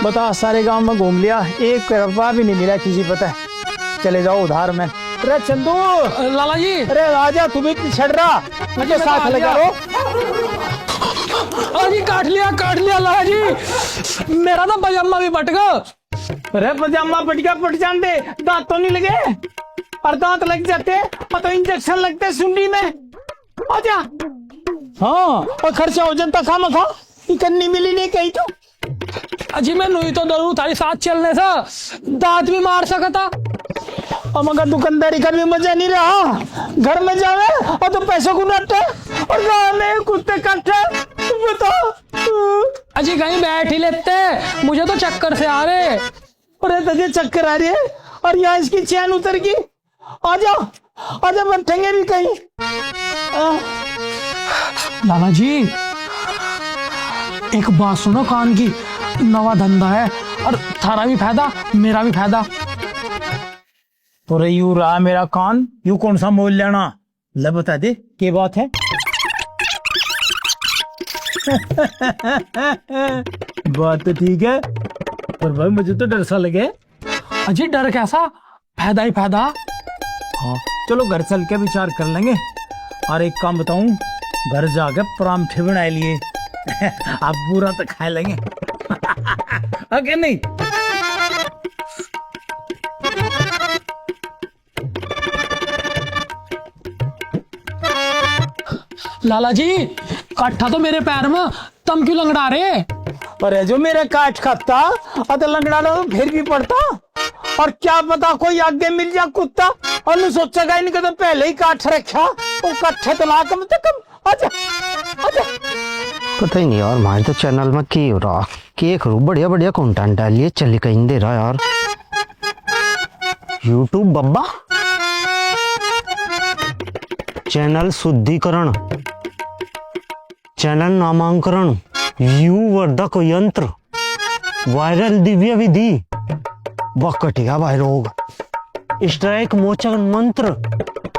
बता, सारे गांव में घूम लिया, एक रुपया भी नहीं मिला किसी पता है। चले जाओ उधार में। अरे चंदू, लाला जी, अरे आजा, तू भी छड़ रहा, मुझे साथ ले करो। जी काट लिया लाला जी, मेरा तो पजामा भी फट गया। अरे पजामा फट गया, फट जान दे, दांत तो नहीं लगे? और दांत लग जाते और तो इंजेक्शन लगते सुंडी में। आजा। हाँ, और खर्चा हो जाता खामखा, इकन्नी मिली नहीं कहीं तो। अजी मैं नहीं तो डरू थारी साथ चलने से दांत भी मार सका था। और मगर दुकानदारी का भी मजा नहीं रहा। घर में जावे और तो पैसों को नटे और गाँव में कुत्ते काटे। तुम बताओ। अजी कहीं बैठ ही लेते, मुझे तो चक्कर से आ रहे। अरे तुझे चक्कर आ रही है और यहाँ इसकी चैन उतर गई। आजा आजा, बैठेंगे भी कहीं। लाला जी एक बात सुनो कान की, नवा धंधा है और थारा भी फायदा मेरा भी फायदा। तो यू रहा मेरा कान, यू कौन सा मोल लेना? ले बता दे क्या बात है। बात तो ठीक है, पर भाई मुझे तो डर सा लगे। अजी डर कैसा, फायदा ही फायदा। हाँ चलो घर चल के विचार कर लेंगे। और एक काम बताऊं, घर जाकर परांठे बना लिए। आप पूरा तो खा लेंगे। ओके नहीं? लाला जी काठा तो मेरे पैर में, तुम क्यों लंगड़ा रहे? अरे जो मेरे काट खाता और तो लंगड़ा तो फिर भी पड़ता। और क्या पता कोई आगे मिल जा कुत्ता और सोचेगा इनका तो पहले ही काट रखा, वो काठे तो ला कम से कम। आजा आजा। पता ही नहीं यार, हमारे तो चैनल में की हो रहा, के करूँ, बढ़िया बढ़िया कंटेंट डालिए, चल कहीं दे रहा यार। यूट्यूब बब्बा चैनल शुद्धिकरण, चैनल नामांकरण, यू वर्धक यंत्र, वायरल दिव्य विधि, बकटिया भाई रोग, स्ट्राइक मोचन मंत्र,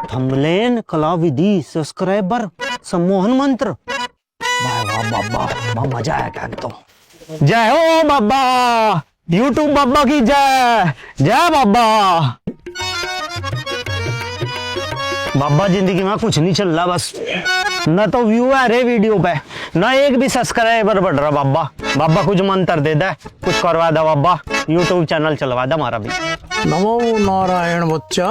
थंबनेल कला विधि, सब्सक्राइबर सम्मोहन मंत्र। वाह वाह बाबा, बहुत मजा आया क्या तो। जय हो बाबा, यूट्यूब बाबा की जय, जय बाबा। बाबा जिंदगी में कुछ नहीं चल रहा, बस न तो व्यू आ रहे वीडियो पे, न एक भी सब्सक्राइबर बढ़ रहा। बाबा बाबा कुछ मंत्र दे दे, कुछ करवा दे बाबा, यूट्यूब चैनल चलवा दे हमारा भी। नमो नारायण बच्चा,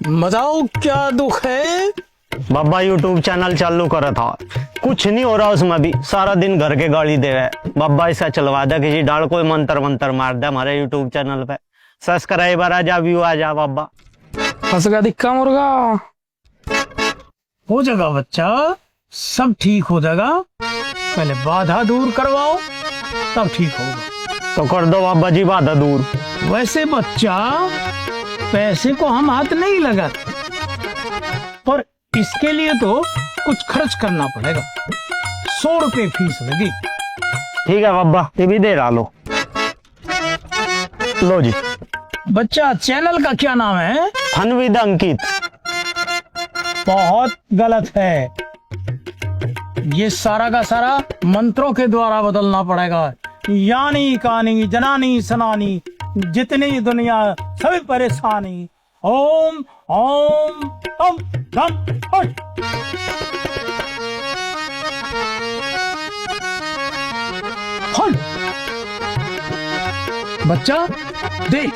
बताओ क्या दुख है? बाबा यूट्यूब चैनल चालू करा था, कुछ नहीं हो रहा उसमें भी, सारा दिन घर के गाली दे रहे। बाबा ऐसा चलवा दे, किसी डाल कोई मंत्र मार दे हमारे यूट्यूब चैनल पे, सब्सक्राइबर आ जा, व्यू आ जा बाबा। फंस गया दिक्का मुर्गा। हो जाएगा बच्चा, सब ठीक हो जाएगा, पहले बाधा दूर करवाओ तब ठीक होगा। तो कर दो बाबा जी बाधा दूर। वैसे बच्चा पैसे को हम हाथ नहीं लगाते, पर इसके लिए तो कुछ खर्च करना पड़ेगा। 100 रुपए फीस लगी। ठीक है बाबा, ये भी दे रहा लो। लो जी। बच्चा चैनल का क्या नाम है? फन विद अंकित। बहुत गलत है, ये सारा का सारा मंत्रों के द्वारा बदलना पड़ेगा। यानी कानी जनानी सनानी, जितनी दुनिया सभी परेशानी। ओम ओम ओम धम हट। हट। बच्चा देख,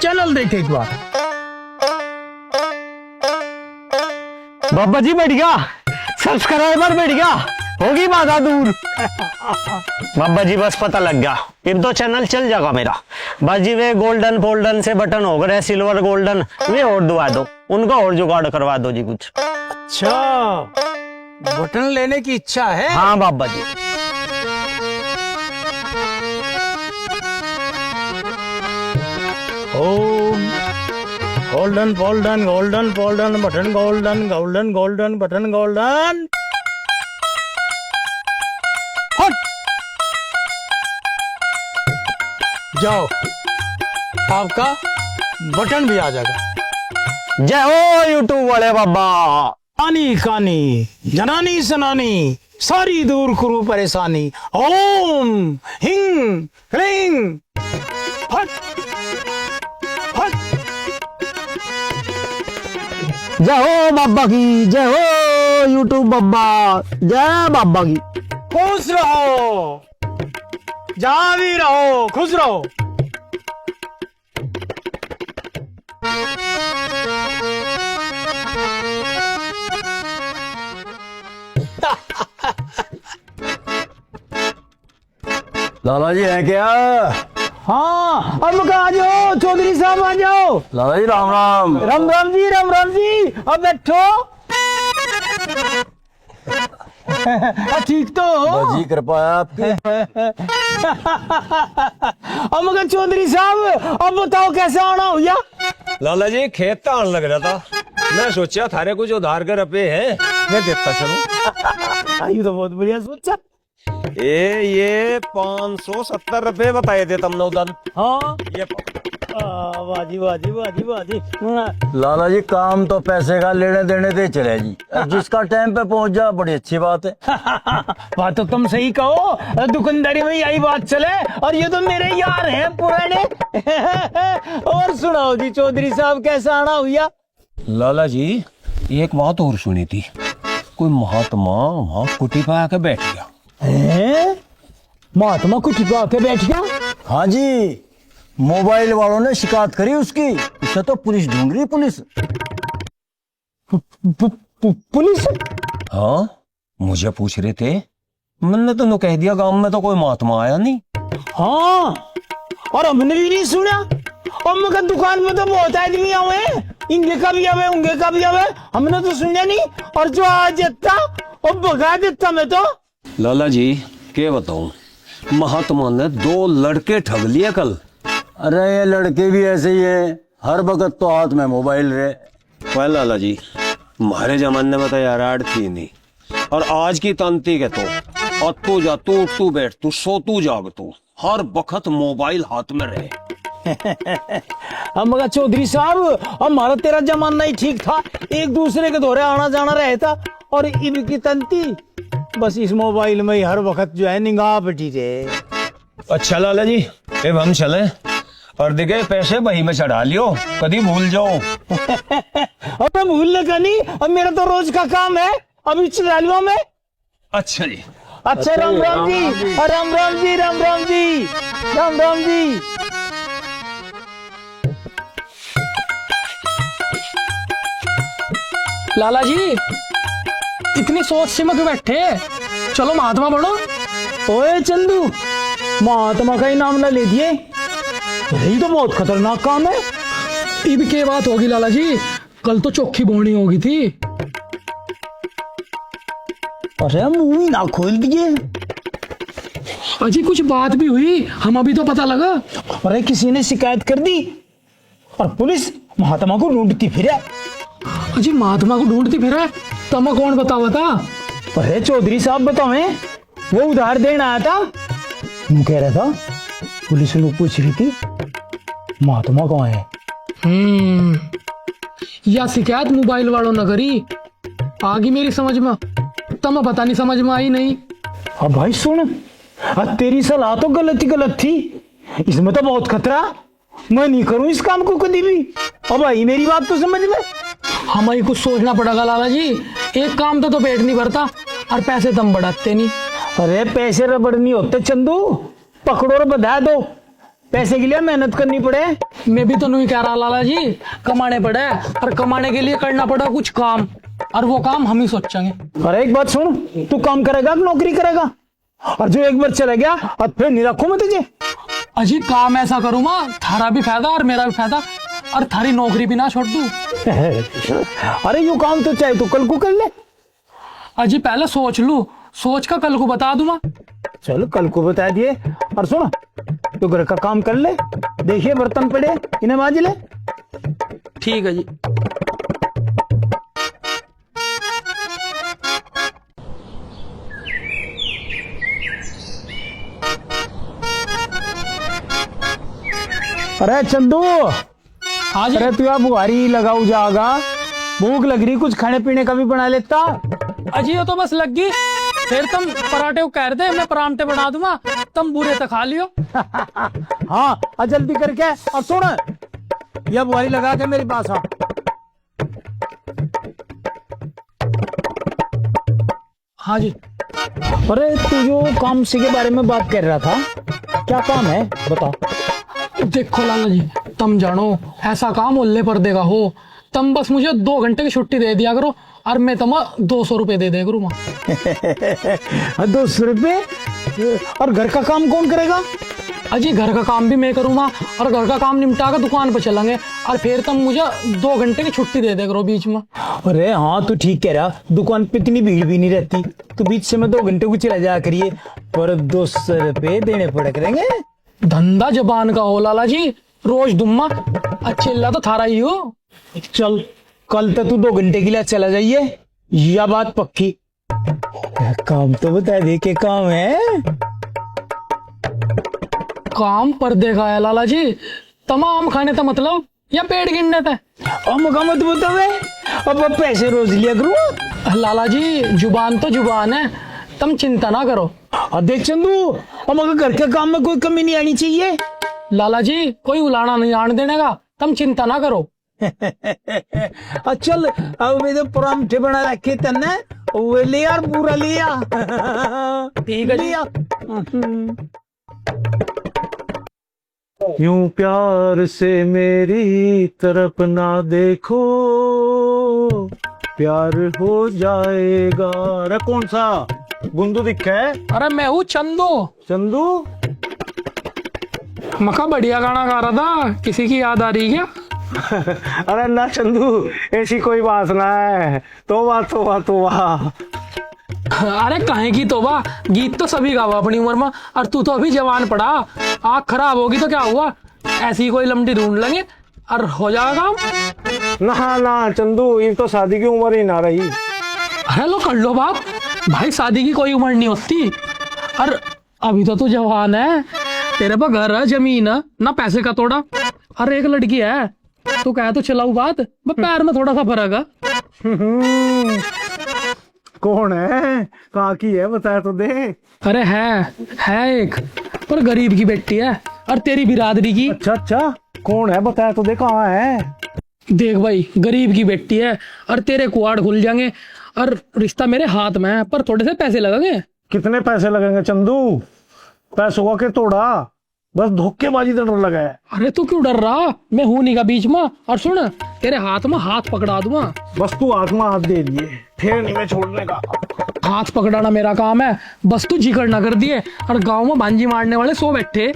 चैनल देख एक बार। बाबा जी बढ़ गया, सब्सक्राइबर बढ़ गया, होगी बाधा दूर। बाबा जी बस पता लग गया, अब तो चैनल चल जाएगा मेरा। बस जी वे गोल्डन फोल्डन से बटन हो गए, सिल्वर गोल्डन, वे और दुआ दो, उनका और जुगाड़ करवा दो जी कुछ। अच्छा, बटन लेने की इच्छा है? हाँ बाबा जी। ओम golden golden golden golden button golden golden golden button golden. हट। जाओ, आपका बटन भी आ जाएगा। जय हो यूट्यूब वाले बाबा। आनी कानी जनानी सनानी, सारी दूर करूं परेशानी। ओम हिंग क्लीं फट फट। जय हो बाबा की, जय हो यूट्यूब बाबा, जय बाबा की। खुश रहो, जहां भी रहो खुश रहो। लाला जी हैं क्या? हाँ, अब आ जाओ चौधरी साहब, आ जाओ। लाला जी राम राम। राम राम जी, राम राम जी। अब बैठो। ठीक तो हो? बस जी कृपा है आपकी। अब मगर चौधरी साहब, अब बताओ कैसे आना हुआ? लाला जी खेत का आने लग रहा था, मैं सोचा थारे कुछ उधार के रुपए हैं, मैं देता चलूं। ये तो बहुत बढ़िया सोचा। ये 570 रुपए बताए थे तुमने उधर। हाँ, ये वाजी वाजी वाजी वाजी। लाला जी काम तो पैसे का लेने देने दे चले जी, अब जिसका टाइम पे पहुंच जा बड़ी अच्छी बात है। बात तो तुम सही कहो, दुकानदारी में यही बात चले, और ये तो मेरे यार हैं पुराने। और सुनाओ जी चौधरी साहब, कैसा आना हुआ? लाला जी एक बात और सुनी थी, कोई महात्मा वहां कुटी पे आके बैठ गया। महात्मा कुछ छिपा के बैठ गया? हाँ जी, मोबाइल वालों ने शिकायत करी उसकी, उसे तो पुलिस ढूंढ रही। पुलिस? पुलिस? हाँ, मुझे पूछ रहे थे, मैंने तो कह दिया गांव में तो कोई महात्मा आया नहीं। हाँ, और हमने भी नहीं सुना। और मगर दुकान में तो बहुत आदमी आवे, इंगे का भी आवे, उंगे का भी आवे, हमने तो सुना नहीं। और जो आ जाता और भगा देता मैं तो। लाला जी क्या बताऊं, महात्मा ने 2 लड़के ठग लिए कल। अरे ये लड़के भी ऐसे ही है, हर वक्त तो हाथ में मोबाइल रहे। वह लाला जी हमारे जमाने में तो यार आड़ थी नहीं, और आज की तंती के तो तू जा तू उठ तू बैठ तू सो तू जाग तू हर वक्त मोबाइल हाथ में रहे। हम मगर चौधरी साहब, हमारा तेरा जमाना ही ठीक था, एक दूसरे के दौरे आना जाना रहता। और इनकी तंती बस इस मोबाइल में ही हर वक्त जो है निगाह बैठी रहे। अच्छा लाला जी अब हम चले, और देखे पैसे वही में चढ़ा लियो, कभी भूल जाओ। अब मैं भूलने का नहीं, अब मेरा तो रोज का काम है, अभी चला लूँ मैं। अच्छा जी। अच्छा, राम राम जी, राम राम जी, राम राम जी, राम राम जी। लाला जी इतनी सोच से मत बैठे, चलो महात्मा बनो। ओए चंदू, महात्मा का ही नाम ना ले दिए, यही तो बहुत खतरनाक काम है। इब के बात होगी लाला जी, कल तो चौखी बोनी होगी थी। अरे मुंह ही ना खोल दिए। अजी कुछ बात भी हुई, हम अभी तो पता लगा। अरे किसी ने शिकायत कर दी और पुलिस महात्मा को ढूंढती फिरे। अजी महात्मा को ढूंढती फिरे, तम कौन बतावा था? अरे चौधरी साहब बतावे, वो उधार देना आया था, वो कह रहा था पुलिस लोग पूछ रही थी महात्मा कौन है। या शिकायत मोबाइल वालों ने करी, आगी मेरी समझ में, तम पता नहीं समझ में आई नहीं। अब भाई सुन, तेरी सलाह तो गलत थी, इसमें तो बहुत खतरा, मैं नहीं करूं इस काम को कभी भी। अब भाई मेरी बात तो समझ में। हमें कुछ सोचना पड़ेगा लाला जी, एक काम तो पेट नहीं भरता और पैसे दम बढ़ाते नहीं। अरे पैसे रबड़ नहीं होते चंदू, पकड़ो और बधा दो, पैसे के लिए मेहनत करनी पड़े। मैं भी तो नहीं कह रहा लाला जी, कमाने पड़े, और कमाने के लिए करना पड़ा कुछ काम, और वो काम हम ही सोचेंगे। अरे एक बात सुन, तू काम करेगा कि नौकरी करेगा? और जो एक बार चला गया और फिर नहीं रखू मैं तुझे। अजी काम ऐसा करूँगा, थारा भी फायदा और मेरा भी फायदा, और थारी नौकरी भी ना छोड़ दूं। अरे यू काम तो चाहे तो कल को कर ले। अजी पहले सोच लूं, सोच का कल को बता दूंगा। चल कल को बता दिए। और सुन, तो घर का काम कर ले, देखिए बर्तन पड़े इन्हें मांज ले। ठीक है जी। अरे चंदू, हाँ जी। अरे तू यार बुहारी लगाऊ जाएगा, भूख लग रही, कुछ खाने पीने का भी बना लेता। अजी ये तो बस लग गई, फिर तुम पराठे को कह रहे थे मैं पराठे बना दूंगा, तुम बुरे तो खा लियो। हाँ और जल्दी करके, और सुन ये बुआरी लगा के मेरे पास आ। हाँ जी। अरे तू जो काम सी के बारे में बात कर रहा था, क्या काम है बता। देखो लाला जी, तुम जानो ऐसा काम ओल्ले पर्दे का हो, तुम बस मुझे 2 घंटे की छुट्टी दे दिया करो और मैं तुम्हें 200 रुपए दे दे करूँ। 200 रुपये? और घर का काम कौन करेगा? अजी घर का काम भी मैं करूँगा और घर का काम निपटा कर दुकान पर चलेंगे और फिर तुम मुझे 2 घंटे की छुट्टी दे दे करो बीच में। अरे हाँ तू ठीक कह रहा, दुकान पे इतनी भीड़ भी नहीं रहती, तो बीच से मैं 2 घंटे को चला जाया करिए, पर 200 रुपये देने पड़े करेंगे। धंधा जबान का हो लाला जी, रोज दुम्मा अच्छे अल्लाह तो थारा ही हो। चल कल तक तू 2 घंटे के लिए चला जाइए, यह बात पक्की। काम तो बता दे के काम है। काम पर्दे का है लाला जी, तमाम खाने था मतलब या पेट गिनने थे। और मका मत बतावे, अब पैसे रोज लिया करूँ। लाला जी जुबान तो जुबान है, तुम चिंता ना करो। और देख चंदू, अब मगर घर के काम में कोई कमी नहीं आनी चाहिए। लाला जी कोई उलाना नहीं आने देने का, तुम चिंता ना करो। चल अब मेरे परांठे बना रखे तन्ने, वो ले यार पूरा लिया। ठीक है लिया। यूं प्यार से मेरी तरफ ना देखो, प्यार हो जाएगा। अरे कौन सा गुंदू दिखा है? अरे मैं हूँ चंदू। चंदू? मका बढ़िया गाना गा रहा था, किसी की याद आ रही क्या? अरे ना चंदू, ऐसी कोई बात ना है। तोबा तोबा तोबा। अरे काहे की तोबा, गीत तो सभी गावा अपनी उम्र में, और तू तो अभी जवान पड़ा, आँख खराब होगी तो क्या हुआ, ऐसी कोई लमटी ढूंढ लेंगे और हो जाएगा काम। ना ना चंदू, ये तो शादी की उम्र ही ना रही। अरे लो कर लो बाप, भाई शादी की कोई उम्र नहीं होती, और अभी तो तू जवान है, तेरे पास घर है, जमीन है, ना पैसे का तोड़ा, और एक लड़की है, तू कहे तो चलाऊ बात, बस पैर में थोड़ा सा फर्क है। कौन है, कहाँ की है, बताया तो दे। अरे है एक, पर गरीब की बेटी है और तेरी बिरादरी की। अच्छा अच्छा, कौन है बताया तो दे, कहाँ है। देख भाई, गरीब की बेटी है और तेरे कुआड़ खुल जाएंगे, और रिश्ता मेरे हाथ में है, पर थोड़े से पैसे लगेंगे। कितने पैसे लगेंगे चंदू? पैसों का के तोड़ा, बस धोखेबाजी का डर लगा है। अरे तू क्यों डर रहा, मैं हूं नहीं का बीच में, और सुन तेरे हाथ में हाथ पकड़ा दूंगा। बस तू हाथ में हाथ दे दिए, फिर नहीं मैं छोड़ने का। हाथ पकड़ाना मेरा काम है, बस तू जिक्र ना कर दिए, और गांव में भांजी मारने वाले 100 बैठे।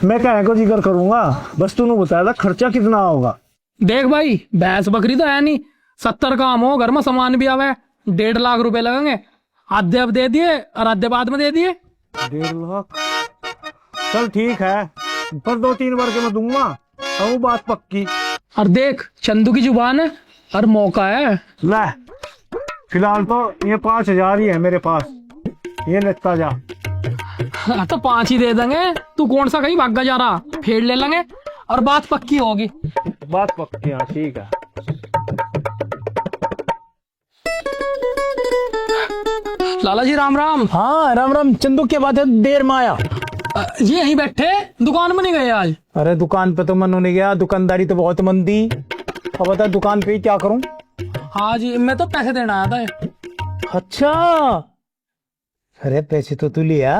मैं कहने को जिक्र करूंगा, बस तूने बताया था खर्चा कितना होगा। देख भाई, भैंस बकरी तो है नहीं, 70 काम हो, घर में सामान भी आवे, 1.5 लाख रुपए लगेंगे, आधे अब दे दिए और आधे बाद में दे दिए। 1.5 लाख? चल ठीक है, पर 2-3 बार के मैं दूंगा, वो बात पक्की। और देख चंदू की जुबान है और मौका है। ले फिलहाल तो ये 5,000 ही है मेरे पास, ये लेता जा। हाँ, तो 5 ही दे देंगे, तू कौन सा कहीं भागा जा रहा, फेर ले लेंगे और बात पक्की होगी। बात पक्की, हाँ ठीक है। लाला जी राम राम। हाँ राम राम। चंदू क्या बात है, देर में आया? जी यहीं बैठे, दुकान में नहीं गए आज? अरे दुकान पे तो मन नहीं गया, दुकानदारी तो बहुत मंदी। अब बता दुकान पे ही क्या करूं? हाँ जी, मैं तो पैसे देना आया था। अच्छा, अरे पैसे तो तू लिया,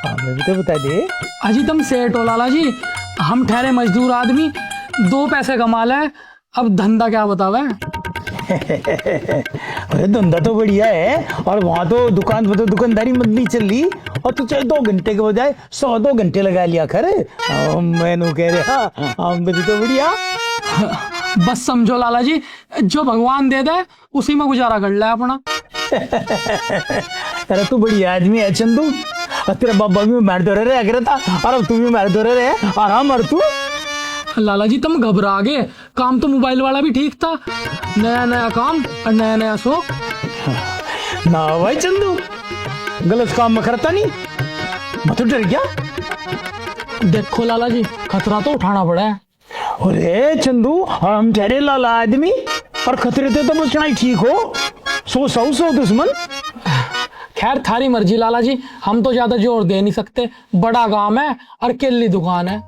हमें भी तो बता दे। अजी तुम सेठ हो लाला जी, हम ठहरे मजदूर आदमी, 2 पैसे कमा ले, अब धंधा क्या बतावे। अरे धंधा तो बढ़िया है, और वहां तो दुकान पर तो दुकानदारी मंदी चल रही, और तू चाहे 2 घंटे के बजाय 100-2 घंटे लगा लिया कर। मैंने कह रहा मेरी तो बढ़िया। बस समझो लाला जी, जो भगवान दे दे उसी में गुजारा कर ले अपना। अरे तू बढ़िया आदमी है चंदू, तेरा बाबा भी मार दो रहे अगर था, और अब तू भी मार दो रहे, और हम और तू। लाला जी तुम घबरा गए, काम तो मोबाइल वाला भी ठीक था, नया नया काम और नया नया शौक। ना भाई चंदू, गलत काम में करता नहीं, मैं तो डर गया। देखो लाला जी, खतरा तो उठाना पड़ा है। अरे चंदू, हम ठहरे लाला आदमी, और खतरे से तो बचना ही ठीक हो, 100 दुश्मन। खैर थारी मर्जी लाला जी, हम तो ज्यादा जोर दे नहीं सकते, बड़ा काम है और केली दुकान है।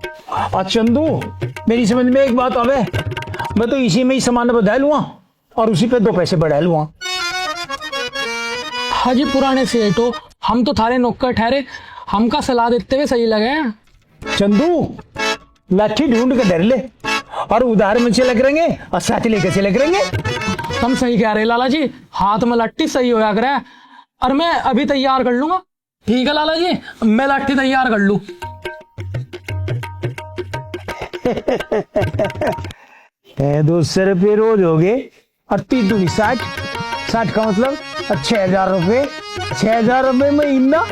और चंदू, मेरी समझ में एक बात आवे, मैं तो इसी में ही सामान बढ़ा लूँगा और उसी पे 2 पैसे बढ़ा लूँगा। हाँ जी पुराने सेठ हो, हम तो थारे नौकर ठहरे, हमका सलाह देते हुए सही लगे। चंदू, लाठी ढूंढ के धर ले और उधार में चले करेंगे और साथ लेके चले करेंगे। तुम सही कह रहे लाला जी, हाथ में लाठी सही होया करे। और मैं अभी तैयार कर लूंगा। ठीक है लाला जी, मैं लाठी तैयार कर लूं। है 200 रुपये रोज हो गए और 3 दूनी 60, 60 का मतलब 6,000 रुपये, 6,000 रुपये महीना।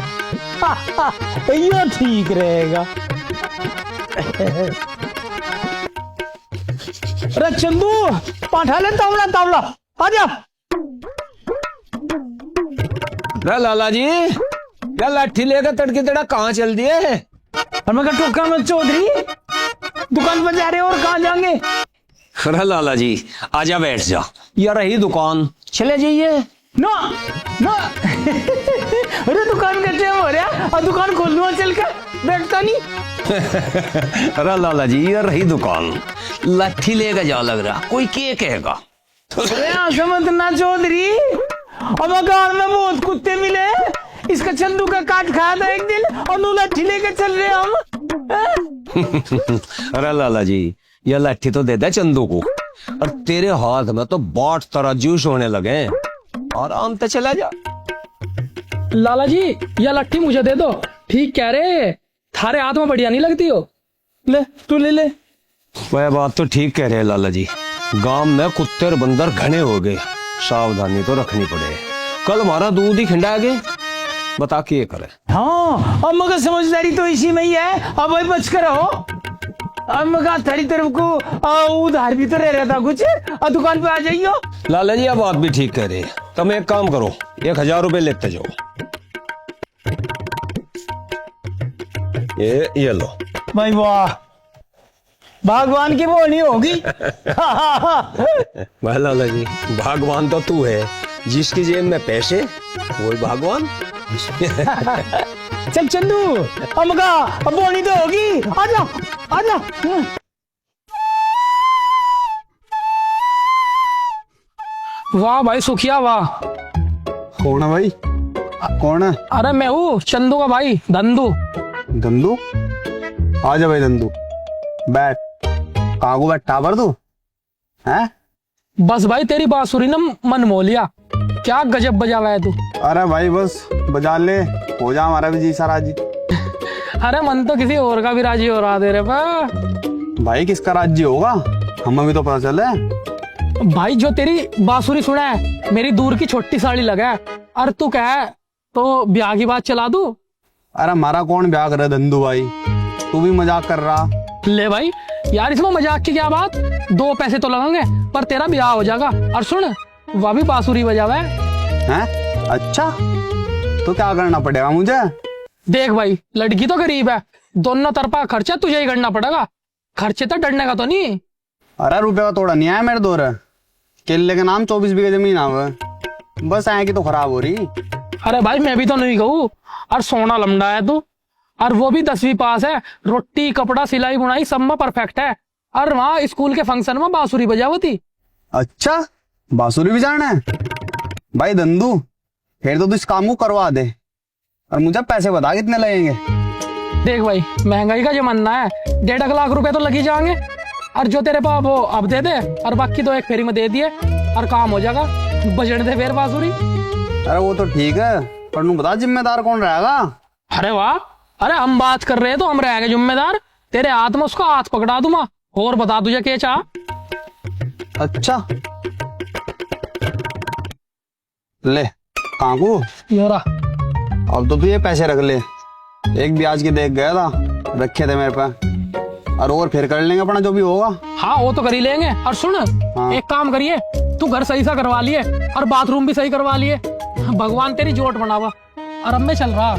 ये ठीक रहेगा। अरे चंदू, पाठा ले तावला तावला, आजा। रे लाला जी, या लाठी लेकर तड़के तड़ा कहाँ चल दिए? और मैं कहा टोका में चौधरी, दुकान पर जा रहे हो और कहाँ जाएंगे? अरे लाला जी, आजा बैठ जा, या रही दुकान, चले जाइए। नो नो अरे दुकान का टाइम हो रहा और दुकान खोल लूँ चल के, बैठता नहीं। अरे लाला जी, ये रही दुकान, लाठी लेकर जा लग रहा, कोई क्या कहेगा? अरे समझ ना चौधरी, अब गांव में बहुत कुत्ते मिले, इसका चंदू का काट खाया था एक दिन और नू लाठी लेकर चल रहे हम। अरे लाला जी, यह लाठी तो दे दे चंदू को, और तेरे हाथ में तो 62 तरह जूस होने लगे, आराम से चला जा। लाला जी यह लट्ठी मुझे दे दो। ठीक कह रहे, थारे हाथ में बढ़िया नहीं लगती हो। ले तू ले ले। वह बात तो ठीक कह रहे हैं लाला जी, गांव में कुत्ते और बंदर घने हो गए, सावधानी तो रखनी पड़े। कल हमारा दूध ही खिंडा गए, बता के करे। हाँ, अब मगर समझदारी तो इसी में ही है। अब भाई बच कर रहो। अब मगर तेरी तरफ को उधार भी तो रह रहा था कुछ, और दुकान पे आ जाइयो। लाला जी, आप बात भी ठीक कह रहे हैं, तुम एक काम करो, 1,000 रुपए लेते जाओ। ये लो। भाई वाह, भगवान की बोनी होगी। वह लाला जी, भगवान तो तू है, जिसकी जेब में पैसे वही भगवान। चल चंदू, अमगा अब बोनी तो होगी, आजा आजा। वाह भाई सुखिया वाह। कौन है भाई? कौन है? अरे मैं हूँ चंदू का भाई धंधू। धंधू? आजा भाई धंधू, बैठ। कहाँ को बैठा पर तू है? बस भाई तेरी बांसुरी ने मन मोह लिया, क्या गजब बजावा है तू। अरे भाई बस बजा ले, हो जा हमारा भी जी सारा जी। अरे मन तो किसी और का भी राजी हो रहा दे रे बा। भाई किसका राज्य होगा, हमें भी तो पता चले। भाई जो तेरी बांसुरी सुना है, मेरी दूर की छोटी साड़ी लगा है, और तू कहे तो ब्याह की बात चला दूं। अरे हमारा कौन ब्याह करे धंधू भाई, तू भी मजाक कर रहा। ले भाई यार, इसमें मजाक की क्या बात, 2 पैसे तो लगेंगे पर तेरा ब्याह हो जाएगा। और सुन, वह भी बांसुरी बजावा है। अच्छा, तो क्या करना पड़ेगा मुझे? देख भाई, लड़की तो गरीब है, दोनों तरफा खर्चा तुझे ही करना पड़ेगा, खर्चे तो डरने का तो नहीं। अरे रुपये का तोड़ा नहीं आया मेरे दौर, केले के नाम 24 बीघे जमीन आवे, बस आएगी तो खराब हो रही। अरे भाई मैं भी तो नहीं कहूँ, और सोना लमड़ा है तू, और वो भी 10वीं पास है, रोटी कपड़ा सिलाई बुनाई सब में परफेक्ट है, और वहाँ स्कूल के फंक्शन में बांसुरी बजावती। अच्छा, बांसुरी भी जाना है? भाई धंधू, फिर तो तू इस काम को करवा दे, और मुझे पैसे बता कितने लगेंगे। देख भाई, महंगाई का जमाना है, 1.5 लाख रुपए तो लगी जाएंगे, और जो तेरे पास वो अब दे दे, और बाकी तो एक फेरी में दे दिए और काम हो जाएगा। बजने दे फिर बांसुरी। अरे वो तो ठीक है, पर तू बता जिम्मेदार कौन रहेगा? अरे वाह, अरे हम बात कर रहे हैं तो हम रहेंगे जिम्मेदार, तेरे हाथ में उसका हाथ पकड़ा दूंगा, और बता तुझे क्या चाह। अच्छा ले काकू, योरा अब तो तू ये पैसे रख ले, एक ब्याज की देख गया था, रखे थे मेरे पे, और फिर कर लेंगे अपना जो भी होगा। हाँ वो तो कर ही लेंगे। और सुन, एक काम करिए, तू घर सही सा करवा लिए और बाथरूम भी सही करवा लिए, भगवान तेरी जोट बनावा। और अब मैं चल रहा,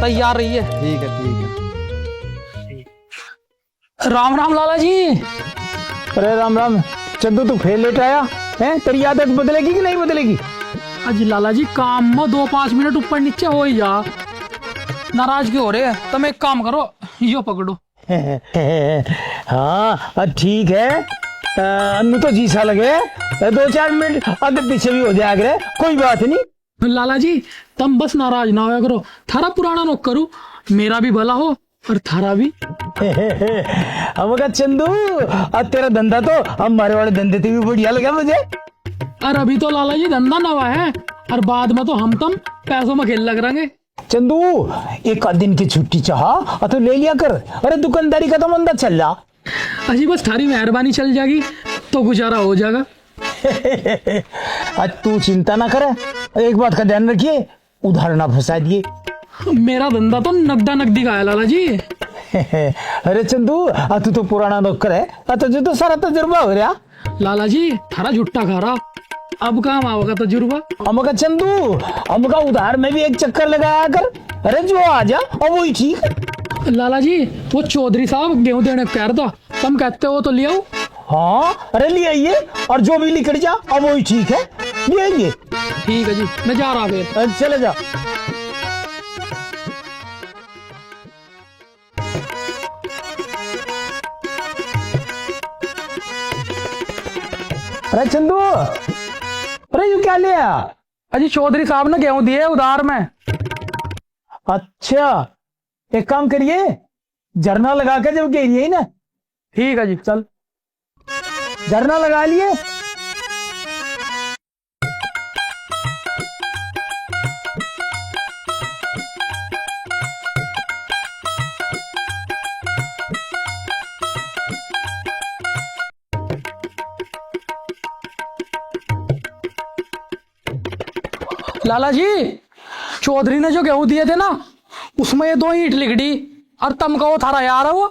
तैयार रहिए। ठीक है ठीक है। राम राम लाला जी। अरे राम राम। चंदू, तू फिर लेट आया है? तेरी आदत बदलेगी कि नहीं बदलेगी? अजी लाला जी काम में 2-5 मिनट ऊपर नीचे हो ही जा। नाराज क्यों हो रहे हैं? तुम एक काम करो, यो पकड़ो। हाँ ठीक है, अन्नू तो जी सा लगे 2-4 मिनट आगे पीछे भी हो जाया करे, कोई बात नहीं। लाला जी तुम बस नाराज ना होया करो, थारा पुराना नौकर हूं, मेरा भी भला हो और थारा भी। हम कहा चंदू अब तेरा धंधा तो हमारे वाले धंधे से भी बढ़िया लगा मुझे। और अभी तो लाला जी धंधा नवा है और बाद में तो हम तुम पैसों में खेल लग रहेंगे। चंदू एक आध दिन की छुट्टी चाहा तो ले लिया कर, अरे दुकानदारी का तो मंदा चल रहा। अजी बस थारी मेहरबानी चल जाएगी तो गुजारा हो जाएगा। आज तू चिंता ना करे, एक बात का ध्यान रखिए, उधार ना फंसा दिए। मेरा धंधा तो नगदा नगदी का है लाला जी। अरे चंदू तू तो पुराना नौकर है, तुझे तो सारा तजुर्बा हो रहा। लाला जी थारा झुट्टा खा रहा, अब काम आओगा तजुर्बा। हम का चंदू हम का उधार में भी एक चक्कर लगाया कर, अरे जो आ जा और वही ठीक। लाला जी वो चौधरी साहब गेहूं देने कह रहा था, तुम कहते हो तो ले आओ। हाँ अरे ले आइए, और जो भी निकल जा अब वही ठीक है, ले आइए। ठीक है जी मैं जा रहा फिर। चले जा। अरे चंदू, अरे यू क्या लिया? अजी चौधरी साहब ने गेहूं दिए उधार में। अच्छा एक काम करिए, झरना लगा के जब घेरिए ना। ठीक है जी चल झरना लगा लिए। लाला जी चौधरी ने जो गेहूं दिए थे ना उसमें ये 2 ईंट लिख दी, और तुम कहो थारा यार है वो।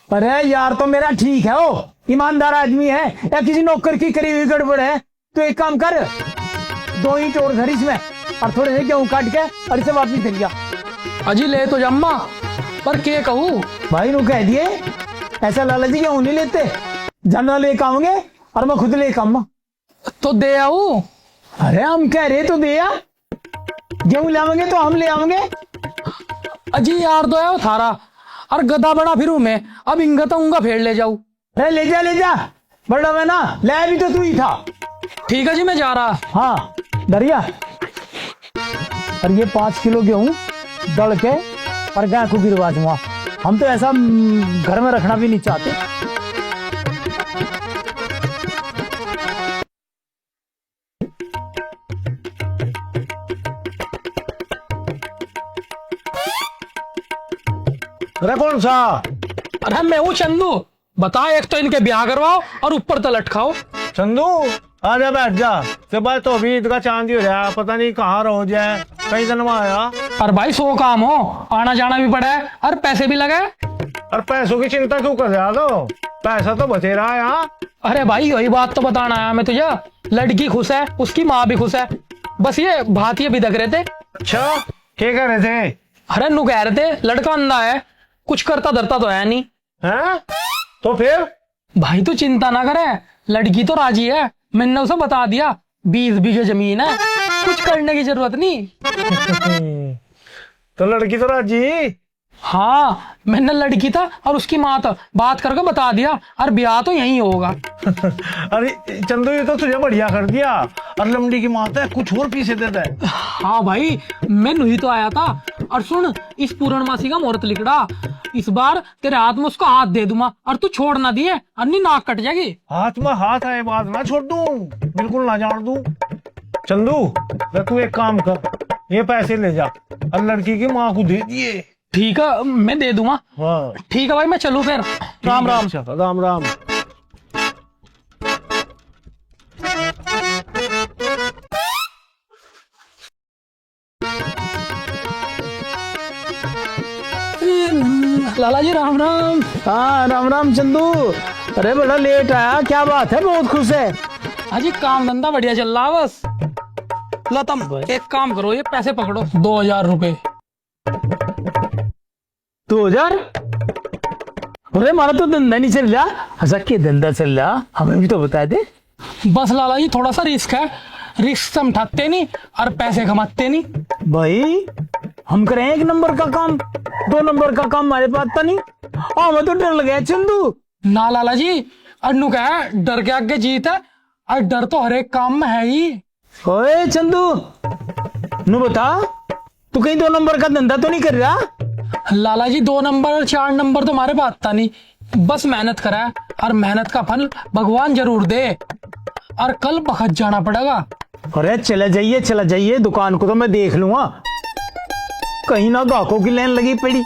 अरे यार तो मेरा ठीक है, वो ईमानदार आदमी है, या किसी नौकर की करी हुई गड़बड़ है। तो एक काम कर, 2 ईंट और घर इसमें, और थोड़े से गेहूं काट के और इसे वापिस दे दिया। अजी ले तो जम्मा, पर के कहूँ भाई नु कह दिए ऐसा लाला जी गेहूं नहीं लेते, झरना लेके आऊंगे और मैं खुद लेके आऊंगा। तो दे आऊ। अरे हम कह रहे तो दे आ, गेहूं लावेंगे तो हम ले आवेंगे। अजी यार तो है वो थारा, और गधा बड़ा फिरू मैं, अब इंगा तो उंगा फेर ले जाऊ। अरे ले जा, बड़ा मैं ना ले भी तो तू ही था। ठीक है जी मैं जा रहा। हाँ दरिया, और ये 5 किलो गेहूं दड़ के और गाय को गिरवा दूंगा। हम तो ऐसा घर में रखना भी नहीं चाहते। अरे कौन सा? अरे मैं हूँ चंदू, बता एक तो इनके ब्याह करवाओ और ऊपर तलट खाओ। चंदू आजा बैठ जा, सुबह तो अभी ईद का चांद ही हो रहा, पता नहीं कहाँ रहो जाए, कई दिन में आया। और भाई 100 काम हो, आना जाना भी पड़ा है और पैसे भी लगे। और पैसों की चिंता क्यों कर रहा हो, पैसा तो बचे रहा है यहाँ। अरे भाई यही बात तो बताना आया मैं तुझे, लड़की खुश है, उसकी माँ भी खुश है, बस ये भातिये भी दग रहे थे। अच्छा क्या कर रहे थे? अरे नु कह रहे थे लड़का अंधा है, कुछ करता धरता तो है नहीं हैं? तो फिर? भाई तू चिंता ना करे, लड़की तो राजी है, मैंने उसे बता दिया 20 बीघे जमीन है, कुछ करने की जरूरत नहीं। तो लड़की तो राजी? हाँ मैंने लड़की था और उसकी माँ था बात करके बता दिया, और ब्याह तो यहीं होगा। अरे चंदू ये तो तुझे बढ़िया कर दिया, और लमड़ी की माँ है कुछ और पीछे देता है। हाँ भाई मैं नहीं तो आया था, और सुन इस पूर्णमासी का मुहूर्त लिखड़ा, इस बार तेरे हाथ में उसका हाथ दे दूंगा और तू छोड़ ना दिए, अन्नी नाक कट जाएगी। हाथ में हाथ है, बात ना छोड़ दूं, बिल्कुल ना जान दूं। चंदू तू एक काम कर, ये पैसे ले जा और लड़की की माँ को दे दिए। ठीक है मैं दे दूंगा। हाँ ठीक है भाई मैं चलूं फिर, राम राम। राम राम। लाला जी राम राम। हाँ राम राम चंदू, अरे बड़ा लेट आया, क्या बात है? बहुत खुश है। अजी काम धंधा बढ़िया चल रहा है, बस ला तुम एक काम करो, ये पैसे पकड़ो 2000 रुपए। 2000? अरे हमारा तो धंधा नहीं चल रहा। अच्छा क्या धंधा चल रहा, हमें भी तो बता दे। बस लाला जी थोड़ा सा रिस्क है, रिस्क हम उठाते नहीं और पैसे कमाते नहीं। भाई हम करें एक नंबर का काम, 2 नंबर का काम हमारे पास तो नहीं। मैं तो डर लगा चंदू। ना लाला जी, अन्नू क्या है, डर के आगे जीत है, और डर तो हर एक काम में है ही। ओए चंदू, नू बता, तू कहीं 2 नंबर का धंधा तो नहीं कर रहा? लाला जी 2 नंबर और 4 नंबर तो हमारे पास था नहीं, बस मेहनत करा है, और मेहनत का फल भगवान जरूर दे, और कल बखत जाना पड़ेगा। अरे चला जाइए, दुकान को तो मैं देख लूंगा, कहीं ना ग्राहकों की लाइन लगी पड़ी।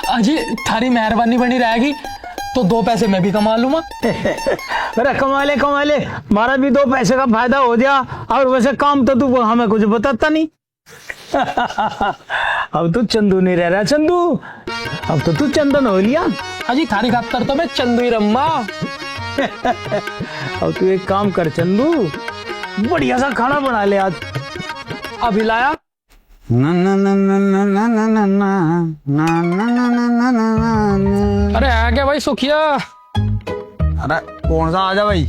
अजी थारी मेहरबानी बनी रहेगी तो 2 पैसे मैं भी कमा लूंगा। अरे कमा ले, हमारा भी 2 पैसे का फायदा हो गया। और वैसे काम तो तू हमें कुछ बताता नहीं। अब तू चंदू नहीं रह रहा चंदू, अब तो तू चंदन हो लिया। अजी थारी खातर तो मैं चंदू ही रम्मा। अब तू एक काम कर चंदू, बढ़िया सा खाना बना ले आज। अभी लाया। ना ना ना ना ना ना ना ना ना ना ना ना ना ना ना ना। अरे है क्या भाई सुखिया? अरे कौन सा आजा भाई?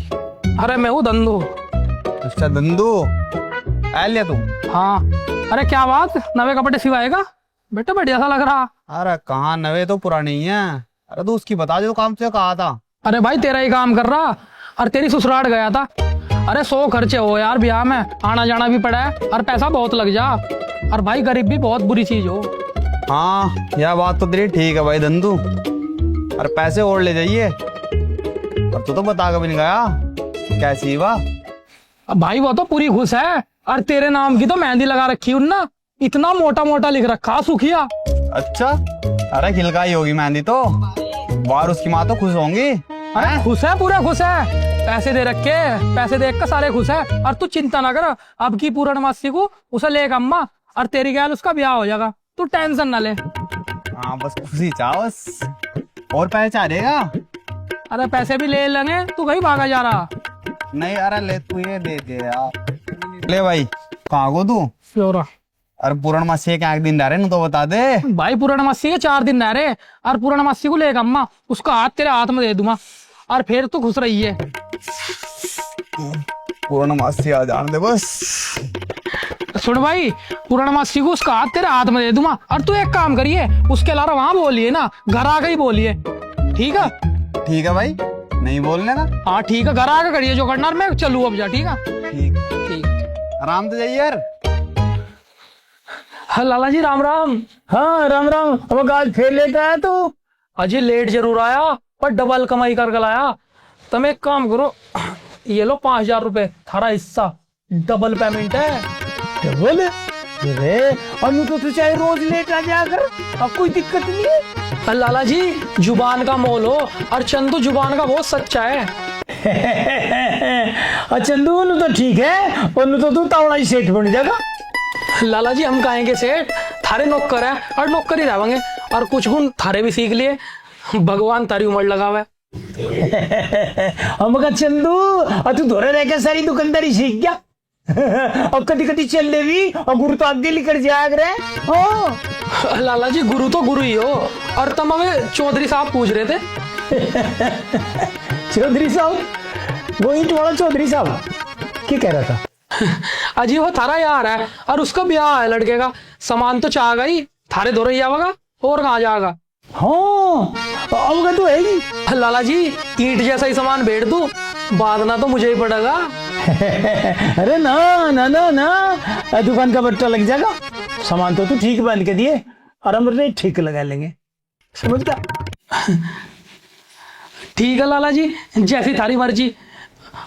अरे मैं हूँ धंधू। अच्छा धंधू, आ लिया तू? हाँ। अरे क्या बात, नवे कपड़े सिवाएगा? बेटा बढ़िया सा लग रहा। अरे कहाँ, नवे तो पुराने ही है। अरे तू उसकी बता जो काम से कहा था। अरे भाई तेरा ही काम कर रहा, और तेरी ससुराल गया था। अरे 100 खर्चे हो यार, ब्याह में आना जाना भी पड़ा है, और पैसा बहुत लग जा, और भाई गरीब भी बहुत बुरी चीज हो। हाँ यह बात तो तेरी ठीक है भाई धंधू, और पैसे और ले जाइए। और तू तो बता के भी नहीं गया कैसी बा? अब भाई वो तो पूरी खुश है, और तेरे नाम की तो मेहंदी लगा रखी उन्ना, इतना मोटा मोटा लिख रखा सुखिया। अच्छा, अरे खिलकाई होगी मेहंदी तो, बाहर उसकी माँ तो खुश होंगी। अरे खुश है, पूरा खुश है, पैसे दे रखे, पैसे देख कर सारे खुश है। और तू चिंता ना कर, अब की पूर्णमासी को उसे लेगा अम्मा, और तेरी गैल उसका ब्याह हो जाएगा, तू टेंशन ना ले। हाँ बस खुशी चाह बस, और पैसे चाह देगा? अरे पैसे भी ले लेंगे, तू कहीं भागा जा रहा? नहीं अरे ले तू ये दे दे यार। ले भाई, कहाँ को तू? फ्योरा। अरे पूर्णमासी के 1 दिन रह रहे न तो बता दे। भाई पूर्णमासी के 4 दिन रह रहे, और पूर्णमासी को लेगा अम्मा, उसका हाथ तेरे हाथ में दे दूंगा, और फिर तू खुश रही है। पूर्णमासी आ जाने दे बस। सुन भाई, पूर्णमासी को उसका हाथ तेरे हाथ में दे दूंगा, और तू एक काम करिए, उसके अलावा वहां बोलिए ना, घर आके ही बोलिए, ठीक है? ठीक है भाई, नहीं बोलने ना। हाँ ठीक है, घर आके करिए जो करना, और मैं चलू अब जा, ठीक है? ठीक, ठीक। आराम से जाइए यार। हाँ लाला जी राम राम। हाँ राम राम। अब आज फिर लेता है तू? अजय लेट जरूर आया, पर डबल कमाई कर लाया। तुम एक काम करो, ये लो 5000 रुपए, थारा हिस्सा, डबल पेमेंट है। डबल? अरे अनु तो तू चाहे रोज लेट आ जाकर, अब कोई दिक्कत नहीं है। लाला जी जुबान का मोल हो, और चंदू जुबान का बहुत सच्चा है। चंदू नु तो ठीक है, और तो तू तावड़ा ही सेठ बन जाएगा। लाला जी हम कहेंगे सेठ, थारे नौकर है, और नौकर ही रहेंगे, और कुछ गुण थारे भी सीख लिए, भगवान तारी उम्र लगावे। हम का चंदू, और तू धोरे रह के सारी दुकानदारी सीख गया। और कदी कदी चल ले भी, और गुरु तो आगे लेकर जाग रहे। हाँ लाला जी गुरु तो गुरु ही हो, और तुम हमें चौधरी साहब पूछ रहे थे। चौधरी साहब, वो ईंट वाला चौधरी साहब क्या कह रहा था? अजी वो थारा यार है, और उसका ब्याह है लड़के का, सामान तो चाह गई, थारे दो ही आवेगा, और कहाँ जाएगा? हाँ अवगा तो है ही। लाला जी ईंट जैसा ही सामान भेज दूं, बांधना तो मुझे ही पड़ेगा। अरे ना ना ना ना, दुकान का बट्टा लग जाएगा, सामान तो तू ठीक बांध के दिए, और हम रेट ठीक लगा लेंगे, समझता? ठीक है लाला जी, जैसी थारी मर्जी।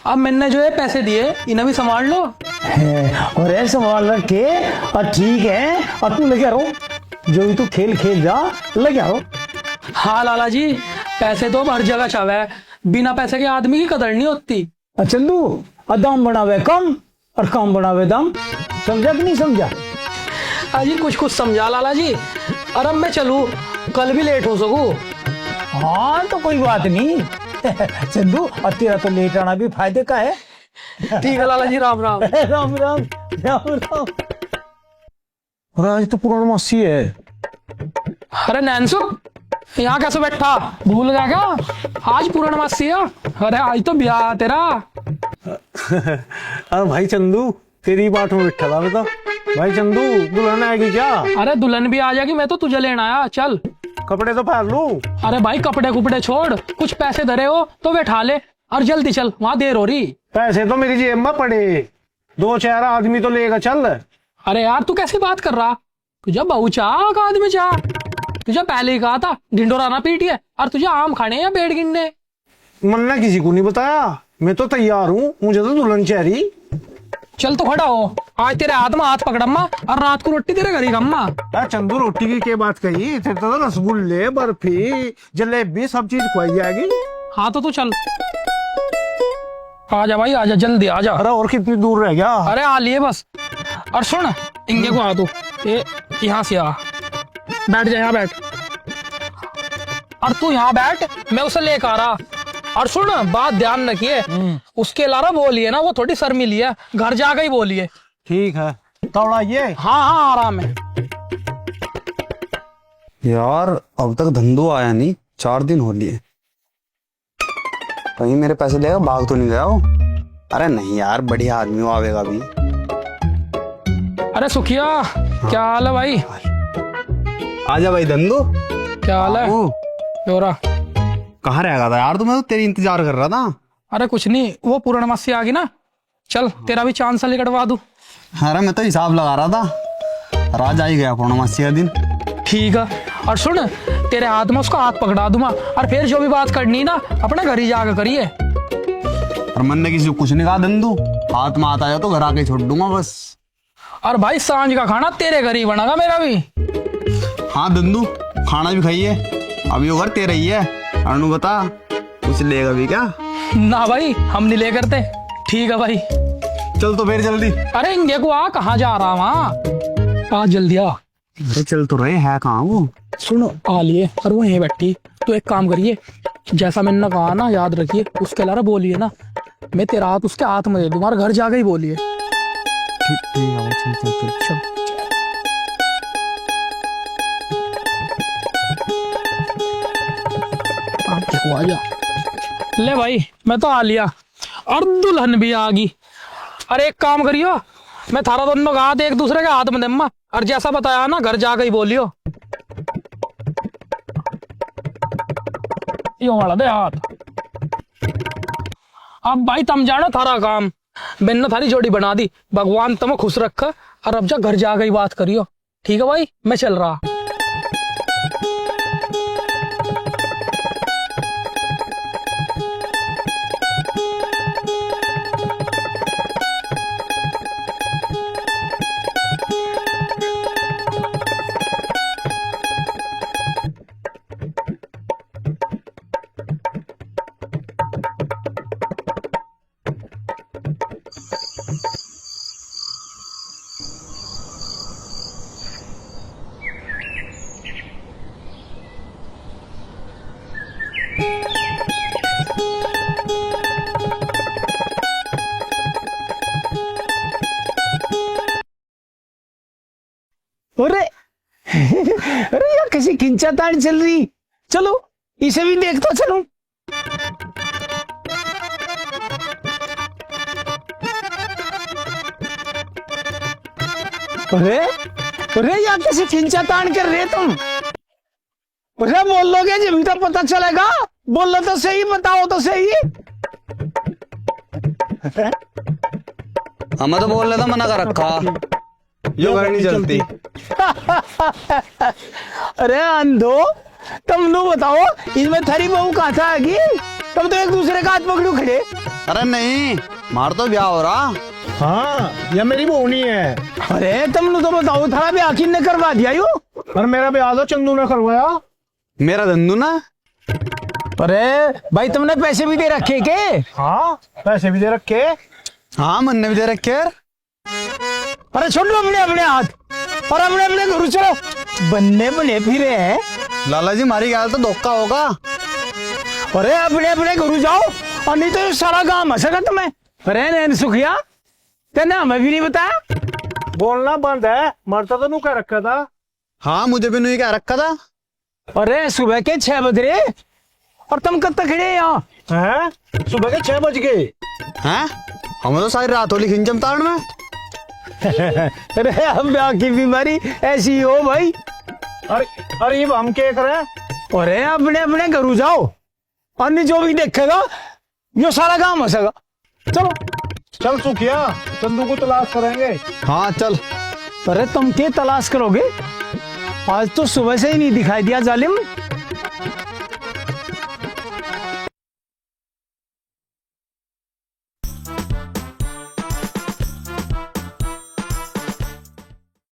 अब मैंने जो है पैसे दिए, इन्हें भी संभाल लो। और ऐसे संभाल रखे, और ठीक है, और तू लगे रहो, जो भी तू खेल खेल जा, लगे रहो। हाँ लाला जी, पैसे तो हर जगह छावे है, बिना पैसे के आदमी की कदर नहीं होती। चंदू, दाम बढ़ावे कम, और काम बढ़ावे दाम, समझा कि नहीं समझा? अजी कुछ कुछ समझा लाला जी, और अब मैं चलूं, कल भी लेट हो सकूं। हाँ तो कोई बात नहीं। चंदू, और तेरा तो लेट आना भी फायदे का है। ठीक है लाला जी, राम राम। राम राम राम राम। आज तो पूर्णमासी है। अरे नैनसु, यहाँ कैसे बैठा, भूल गया क्या? आज पूर्णमासी है। अरे आज तो ब्याह है तेरा। अरे भाई चंदू, तेरी बात में बैठा था बता। भाई चंदू, दुल्हन आएगी क्या? अरे दुल्हन भी आ जाएगी, मैं तो तुझे लेने आया, चल। कपड़े तो पहन लूं। अरे भाई कपड़े कुपड़े छोड़, कुछ पैसे धरे हो तो बैठा ले और जल्दी चल, वहां देर हो रही। पैसे तो मेरी जेब में पड़े, 2-4 आदमी तो लेगा, चल। अरे यार तू कैसी बात कर रहा? तुझे बहु चाह का आदमी चाह, तुझे पहले ही कहा था ढिंडोरा ना पीटिए, और तुझे आम खाने या पेड़ गिनने। मैंने किसी को नहीं बताया, मैं तो तैयार हूँ, मुझे तो दुल्हन चाहिए। चल तो खड़ा हो, आज तेरे हाथ में हाथ पकड़म्मा और रात को रोटी तेरे घर ही खम्मा। यार चंदू, रोटी की क्या बात कही? तेरे तो रसगुल्ले, बर्फी, जलेबी सब चीज खुआई जाएगी। हाँ तो तू चल, आजा भाई आजा, जल्दी आजा। अरे और कितनी दूर रह गया? अरे आ लिए बस। और सुन, इंगे को आ तू, ये यहाँ से आ, बैठ जा, यहाँ बैठ। और तू यहाँ बैठ, मैं उसे लेकर आ रहा। और सुन, बात ध्यान रखिए, उसके अलावा बोलिए ना, वो थोड़ी शर्मीली है, घर जाकर ही बोलिए। ठीक है, तोड़ा ये। हाँ हाँ आराम है। यार अब तक धंधु आया नहीं, 4 दिन हो लिए। कहीं मेरे पैसे लेगा, भाग तो नहीं गया वो? अरे नहीं यार, बढ़िया आदमी वो आवेगा भी। अरे सुखिया, क्या हाल है भाई? आजा भाई धंधु। क्या हाल है? योरा कहाँ रह गया था यार, तो मैं तो तेरी इंतजार कर रहा था। अरे कुछ नहीं, वो पूर्णमासी आ गई ना, चल तेरा भी चांद सा कटवा दूं। अरे मैं तो हिसाब लगा रहा था, राज आ ही गया पूर्णमासी का दिन। ठीक है, और सुन, तेरे हाथ में उसका हाथ पकड़ा दूंगा, और फिर जो भी बात करनी ना अपने घर ही जाकर करिए। और मन ने किसी को कुछ नहीं कहा धंधु, हाथ में आता है तो घर आके छोड़ दूंगा बस। और भाई सांझ का खाना तेरे घर ही बनेगा, मेरा भी। हाँ धंधु, खाना भी खाइए, अभी वो घर तेरा ही है। अनु बता, कुछ लेगा भी क्या? ना भाई, हम नहीं ले करते। ठीक है भाई, चल तो फिर जल्दी। अरे इंगे को आ, कहाँ जा रहा वहाँ, आ जल्दी आ। अरे चल तो रहे है कहाँ वो? सुनो, आ लिए, और वो यहीं बैठी। तो एक काम करिए, जैसा मैंने कहा ना, याद रखिए, उसके अलावा बोलिए ना, मैं तेरा हाथ उसके हाथ में दे दूंगा, और घर जाकर ही बोलिए। ठीक है भाई, चल चल चल चल। देखो आ जा। ले भाई, मैं तो आ लिया, और दुल्हन भी आ गई। अरे एक काम करियो, मैं थारा दोनों का हाथ एक दूसरे के हाथ में देम्मा, और जैसा बताया ना घर जाकर ही बोलियो। यो वाला दे हाथ। अब भाई तुम जानो थारा काम, मैंने थारी जोड़ी बना दी, भगवान तुम्हें खुश रखा। और अब जा घर जाकर ही बात करियो, ठीक है भाई, मैं चल रहा। अरे अरे यार, कैसी खिंचातान चल रही। चलो इसे भी देखता चलूं। अरे अरे यार, कैसी खिंचातान कर रहे तुम? अरे बोल लोगे जब तो पता चलेगा, बोलो तो सही, बताओ तो सही। हमें तो बोल रहा था, मना कर रखा, यो घर नहीं चलती। अरे अंधो, तुम नु बताओ, इसमें थारी बहू कहाँ था आगी? तुम तो एक दूसरे का हाथ पकड़ो खड़े। अरे नहीं, मार तो ब्याह हो रहा। हाँ, यह मेरी बहू नहीं है। अरे तुम नु तो बताओ, थारा ब्याह किसने करवा दिया यो? और मेरा ब्याह तो चंदू ने करवाया। मेरा धंधु ना। अरे भाई, तुमने पैसे भी दे रखे के? हाँ, पैसे भी दे रखे। हाँ, मन ने भी दे रखे। अरे छोड़ लो अपने अपने हाथ, और अपने अपने घर चलो। बन्ने बने फिरे हैं। लाला जी, मारी गाल तो धोखा होगा। अरे अपने अपने घर जाओ, और नहीं तो ये सारा गांव हंसेगा तुम्हें। अरे नैन सुखिया, तेने हमें भी नहीं बताया। बोलना बंद है, मरता तो नू कह रखा था। हाँ, मुझे भी नहीं कह रखा था। अरे सुबह के 6 बज रहे, और तुम कब तक खड़े यहाँ? हैं? सुबह के 6 बज गए हैं? हमें तो सारी रात होली खिंचम ताड़ में। अरे अब ब्याह की बीमारी ऐसी हो भाई। अरे अरे अब हम क्या करें? अरे अपने अपने घरों जाओ, अन्य जो भी देखेगा यो सारा काम हो सकेगा। चलो चल सुखिया, चंदू को तलाश करेंगे। हाँ चल। अरे तुम क्या तलाश करोगे? आज तो सुबह से ही नहीं दिखाई दिया जालिम।